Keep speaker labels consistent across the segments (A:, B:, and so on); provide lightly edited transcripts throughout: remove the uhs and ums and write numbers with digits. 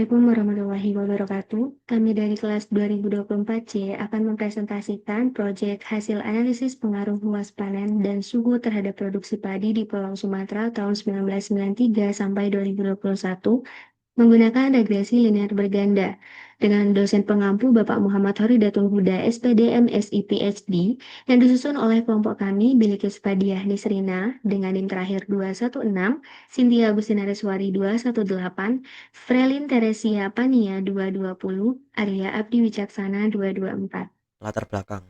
A: Assalamualaikum warahmatullahi wabarakatuh. Kami dari kelas 2024C akan mempresentasikan proyek hasil analisis pengaruh luas panen dan suhu terhadap produksi padi di Pulau Sumatera tahun 1993 sampai 2021 menggunakan regresi linear berganda dengan dosen pengampu Bapak Muhammad Horidatul Huda SPD MSI PhD yang disusun oleh kelompok kami Bilikis Padiah Nisrina dengan NIM terakhir 216, Cynthia Agustina Reswari 218, Frelin Teresia Pania 220, Arya Abdi Wicaksana 224.
B: Latar belakang.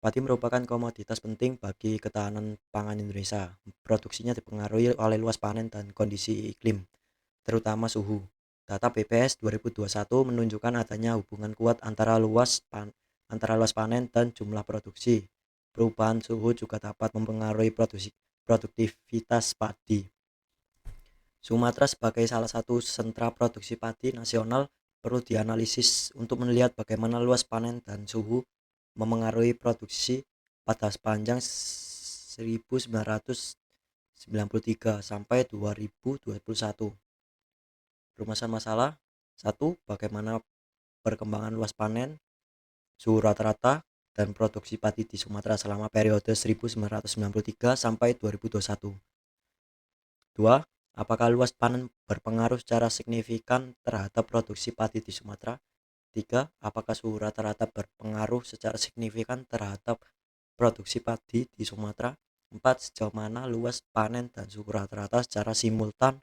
B: Padi merupakan komoditas penting bagi ketahanan pangan Indonesia. Produksinya dipengaruhi oleh luas panen dan kondisi iklim, terutama suhu. Data BPS 2021 menunjukkan adanya hubungan kuat antara luas panen dan jumlah produksi. Perubahan suhu juga dapat mempengaruhi produktivitas padi. Sumatera sebagai salah satu sentra produksi padi nasional perlu dianalisis untuk melihat bagaimana luas panen dan suhu memengaruhi produksi pada sepanjang 1993 sampai 2021. Rumusan masalah 1. Bagaimana perkembangan luas panen, suhu rata-rata, dan produksi padi di Sumatera selama periode 1993 sampai 2021. 2. Apakah luas panen berpengaruh secara signifikan terhadap produksi padi di Sumatera? 3. Apakah suhu rata-rata berpengaruh secara signifikan terhadap produksi padi di Sumatera? 4. Sejauh mana luas panen dan suhu rata-rata secara simultan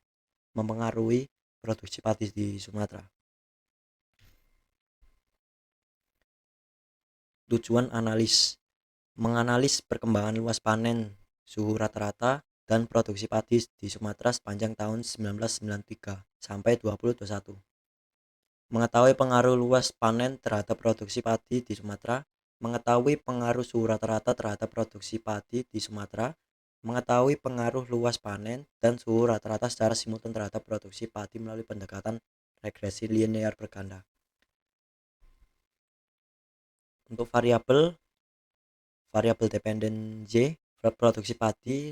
B: mempengaruhi produksi padi di Sumatera? Tujuan analis: menganalisis perkembangan luas panen, suhu rata-rata, dan produksi padi di Sumatera sepanjang tahun 1993 sampai 2021. Mengetahui pengaruh luas panen terhadap produksi padi di Sumatera, mengetahui pengaruh suhu rata-rata terhadap produksi padi di Sumatera, mengetahui pengaruh luas panen dan suhu rata-rata secara simultan terhadap produksi padi melalui pendekatan regresi linear berganda. Untuk variabel dependen Y, produksi padi,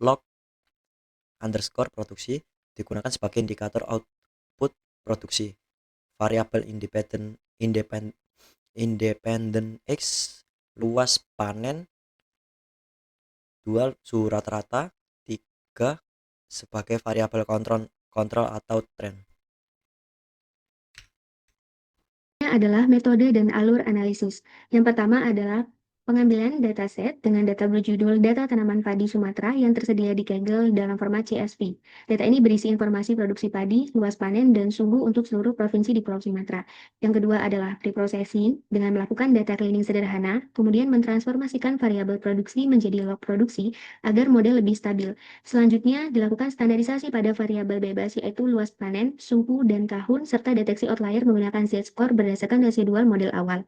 B: log underscore produksi digunakan sebagai indikator output produksi. Variabel independen X, luas panen, 2 suhu rata-rata, 3 sebagai variabel kontrol atau tren.
A: Adalah metode dan alur analisis. Yang pertama adalah pengambilan dataset dengan data berjudul data tanaman padi Sumatera yang tersedia di Kaggle dalam format CSV. Data ini berisi informasi produksi padi, luas panen, dan suhu untuk seluruh provinsi di Pulau Sumatera. Yang kedua adalah preprocessing dengan melakukan data cleaning sederhana, kemudian mentransformasikan variabel produksi menjadi log produksi agar model lebih stabil. Selanjutnya, dilakukan standarisasi pada variabel bebas yaitu luas panen, suhu, dan tahun, serta deteksi outlier menggunakan Z-score berdasarkan residual model awal.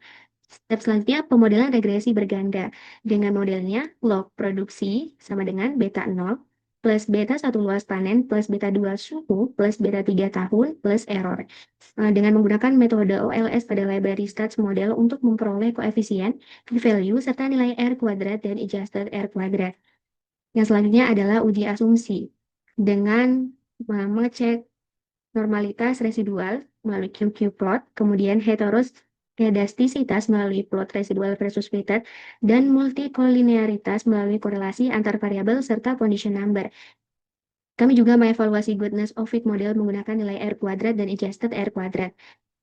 A: Step selanjutnya, pemodelan regresi berganda. Dengan modelnya, log produksi sama dengan beta 0 plus beta 1 luas panen plus beta 2 suhu plus beta 3 tahun plus error. Dengan menggunakan metode OLS pada library stats model untuk memperoleh koefisien, p-value, serta nilai R kuadrat dan adjusted R kuadrat. Yang selanjutnya adalah uji asumsi dengan mengecek normalitas residual melalui QQ-plot, kemudian heteroskedastisitas melalui plot residual versus weighted, dan multikolinearitas melalui korelasi antar variabel serta condition number. Kami juga mengevaluasi goodness of fit model menggunakan nilai R kuadrat dan adjusted R kuadrat.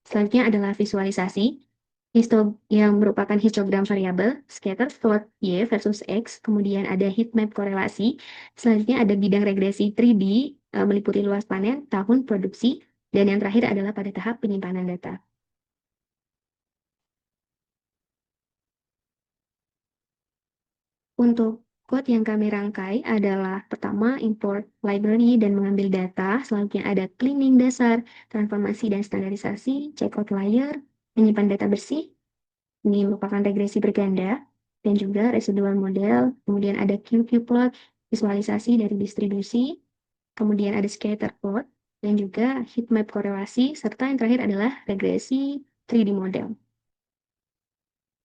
A: Selanjutnya adalah visualisasi yang merupakan histogram variabel, scatter plot Y versus X, kemudian ada heat map korelasi, selanjutnya ada bidang regresi 3D meliputi luas panen, tahun produksi, dan yang terakhir adalah pada tahap penyimpanan data. Untuk code yang kami rangkai adalah pertama import library dan mengambil data, selanjutnya ada cleaning dasar, transformasi dan standarisasi, check outlier, menyimpan data bersih. Ini merupakan regresi berganda dan juga residual model. Kemudian ada QQ-plot, visualisasi dari distribusi. Kemudian ada scatter plot dan juga heat map korelasi. Serta yang terakhir adalah regresi 3D model.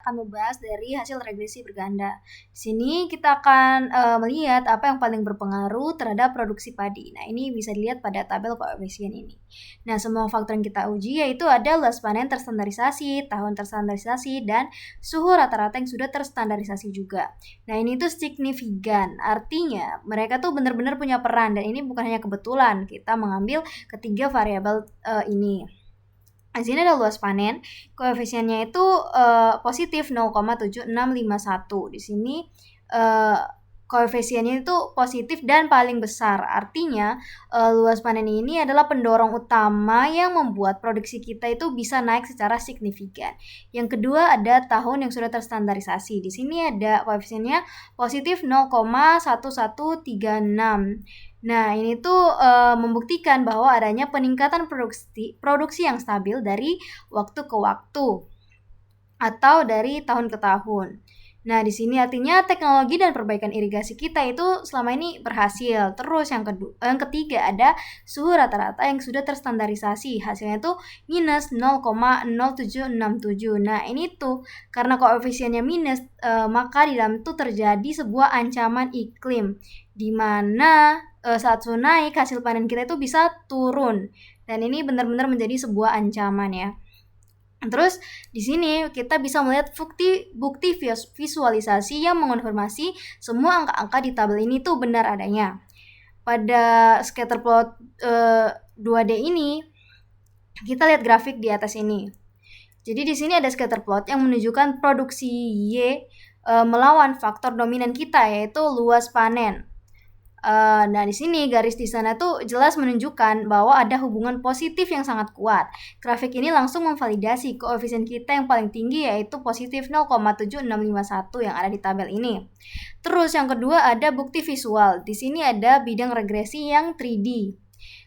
C: Akan membahas dari hasil regresi berganda. Di sini kita akan melihat apa yang paling berpengaruh terhadap produksi padi. Nah, ini bisa dilihat pada tabel koefisien ini. Nah, semua faktor yang kita uji yaitu ada luas panen terstandarisasi, tahun terstandarisasi, dan suhu rata-rata yang sudah terstandarisasi juga. Nah, ini tuh signifikan. Artinya, mereka tuh benar-benar punya peran dan ini bukan hanya kebetulan kita mengambil ketiga variabel ini. Di sini ada luas panen, koefisiennya itu positif 0,7651. Di sini koefisiennya itu positif dan paling besar. Artinya luas panen ini adalah pendorong utama yang membuat produksi kita itu bisa naik secara signifikan. Yang kedua ada tahun yang sudah terstandarisasi. Di sini ada koefisiennya positif 0,1136. Nah, ini tuh membuktikan bahwa adanya peningkatan produksi yang stabil dari waktu ke waktu atau dari tahun ke tahun. Nah, di sini artinya teknologi dan perbaikan irigasi kita itu selama ini berhasil. Terus yang ketiga ada suhu rata-rata yang sudah terstandarisasi. Hasilnya itu minus 0,0767. Nah, ini tuh karena koefisiennya minus, maka di dalam itu terjadi sebuah ancaman iklim di mana saat suhu naik hasil panen kita itu bisa turun. Dan ini benar-benar menjadi sebuah ancaman ya. Terus di sini kita bisa melihat bukti visualisasi yang mengonfirmasi semua angka-angka di tabel ini tuh benar adanya. Pada scatter plot 2D ini kita lihat grafik di atas ini. Jadi di sini ada scatter plot yang menunjukkan produksi Y melawan faktor dominan kita yaitu luas panen. Nah, di sini garis di sana tuh jelas menunjukkan bahwa ada hubungan positif yang sangat kuat. Grafik ini langsung memvalidasi koefisien kita yang paling tinggi yaitu positif 0,7651 yang ada di tabel ini. Terus yang kedua ada bukti visual. Di sini ada bidang regresi yang 3D.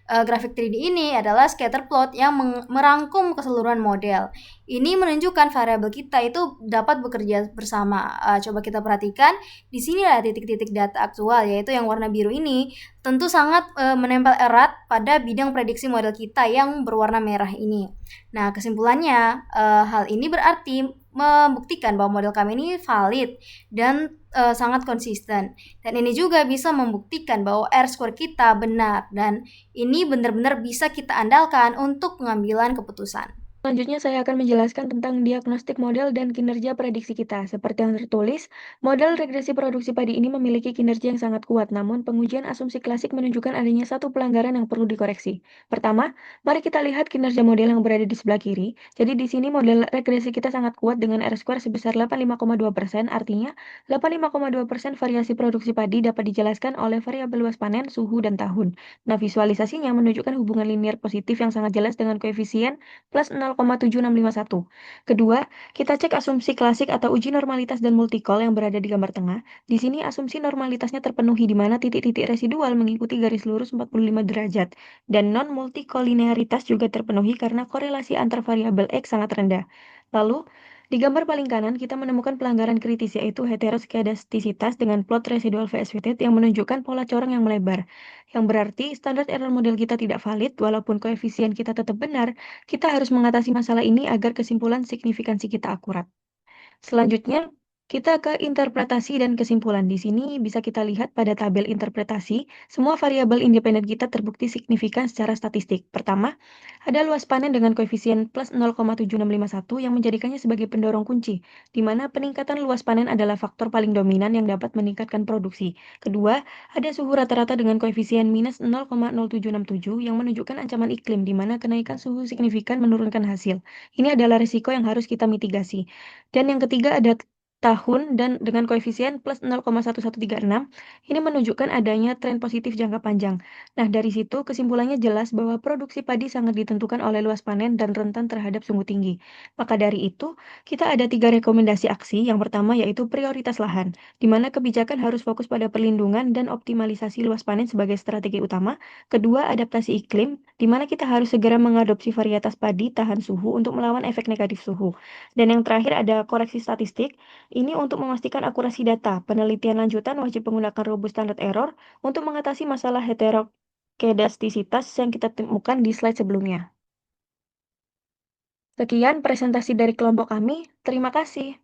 C: Grafik 3D ini adalah scatter plot yang merangkum keseluruhan model. Ini menunjukkan variabel kita itu dapat bekerja bersama. Coba kita perhatikan, di sini ada titik-titik data aktual, yaitu yang warna biru ini tentu sangat menempel erat pada bidang prediksi model kita yang berwarna merah ini. Nah, kesimpulannya, hal ini berarti membuktikan bahwa model kami ini valid dan sangat konsisten. Dan ini juga bisa membuktikan bahwa R-square kita benar dan ini benar-benar bisa kita andalkan untuk pengambilan keputusan.
A: Selanjutnya saya akan menjelaskan tentang diagnostik model dan kinerja prediksi kita. Seperti yang tertulis, model regresi produksi padi ini memiliki kinerja yang sangat kuat, namun pengujian asumsi klasik menunjukkan adanya satu pelanggaran yang perlu dikoreksi. Pertama, mari kita lihat kinerja model yang berada di sebelah kiri. Jadi di sini model regresi kita sangat kuat dengan R-square sebesar 85,2%, artinya 85,2% variasi produksi padi dapat dijelaskan oleh variabel luas panen, suhu, dan tahun. Nah, visualisasinya menunjukkan hubungan linear positif yang sangat jelas dengan koefisien plus 0,7651. Kedua, kita cek asumsi klasik atau uji normalitas dan multikol yang berada di gambar tengah. Di sini asumsi normalitasnya terpenuhi di mana titik-titik residual mengikuti garis lurus 45 derajat. Dan non-multikolinearitas juga terpenuhi karena korelasi antar variabel X sangat rendah. Lalu, di gambar paling kanan, kita menemukan pelanggaran kritis yaitu heteroskedastisitas dengan plot residual VS fitted yang menunjukkan pola corong yang melebar. Yang berarti standar error model kita tidak valid walaupun koefisien kita tetap benar. Kita harus mengatasi masalah ini agar kesimpulan signifikansi kita akurat. Selanjutnya, kita ke interpretasi dan kesimpulan. Di sini bisa kita lihat pada tabel interpretasi, semua variabel independen kita terbukti signifikan secara statistik. Pertama, ada luas panen dengan koefisien plus 0,7651 yang menjadikannya sebagai pendorong kunci, di mana peningkatan luas panen adalah faktor paling dominan yang dapat meningkatkan produksi. Kedua, ada suhu rata-rata dengan koefisien minus 0,0767 yang menunjukkan ancaman iklim, di mana kenaikan suhu signifikan menurunkan hasil. Ini adalah risiko yang harus kita mitigasi. Dan yang ketiga ada tahun dan dengan koefisien plus 0,1136, ini menunjukkan adanya tren positif jangka panjang. Nah, dari situ kesimpulannya jelas bahwa produksi padi sangat ditentukan oleh luas panen dan rentan terhadap suhu tinggi. Maka dari itu, kita ada 3 rekomendasi aksi. Yang pertama yaitu prioritas lahan, di mana kebijakan harus fokus pada perlindungan dan optimalisasi luas panen sebagai strategi utama. Kedua, adaptasi iklim, di mana kita harus segera mengadopsi varietas padi tahan suhu untuk melawan efek negatif suhu. Dan yang terakhir ada koreksi statistik. Ini untuk memastikan akurasi data. Penelitian lanjutan wajib menggunakan robust standard error untuk mengatasi masalah heterokedastisitas yang kita temukan di slide sebelumnya. Sekian presentasi dari kelompok kami. Terima kasih.